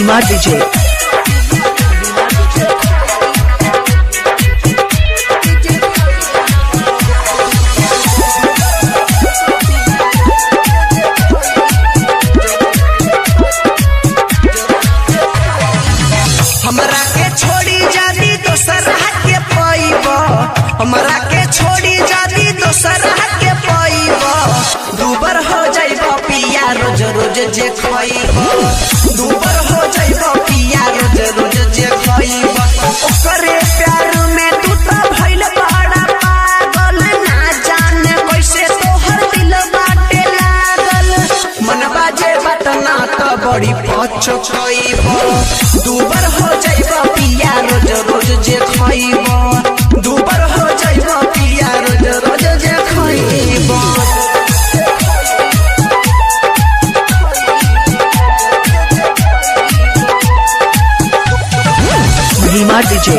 Bhima DJ. हमरा के छोड़ी जादी दोसर के पाइब, हमरा के छोड़ी जादी दोसर के पाइब, दूबर हो जाइब पिया रोज रोज जे खाइब, दूबर हो जाइब पिया रोज रोज जे खाइब। ओकरे प्यार में तू तो भइल बड़ा पागल, ना जाने कैसे तोहर दिल बाटे लागल, मन बाजे बात ना तो बड़ी पछताइब, दूबर हो जाइब पिया रोज रोज जे खाइब, दूबर हो जाइब पिया रोज रोज जे खाइब। भीमा डीजे।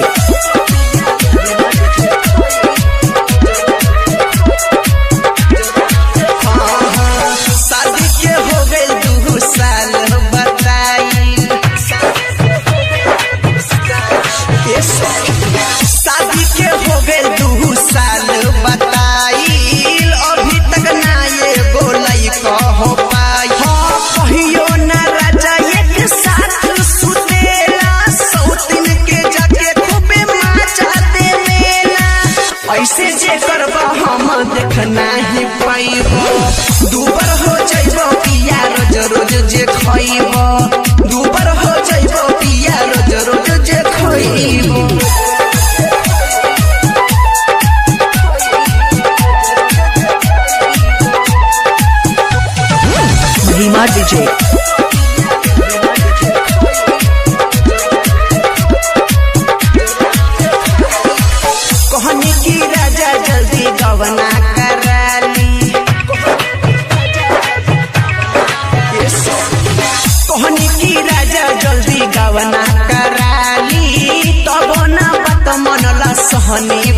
शादी के हो गए 2 साल बताई, शादी के हो गए 2 साल बताई, अभी तक ना ये गोलई कहो पाई। कहियो ना राजा एक साथ सुतेला, सौतीन के जाके खूबे मजा देवेला, ऐसे जे करबा हम देखना ही पाइब, दूबर हो जाइब पिया रोज रोज जे खाइब, दूबर हो जाइब पिया रोज रोज जे खाइब। भीमा डीजे। कहनी की राजा जल्दी गवना कराली, कहनी की राजा जल्दी गवना कराली, तब ना बात मनला सहनी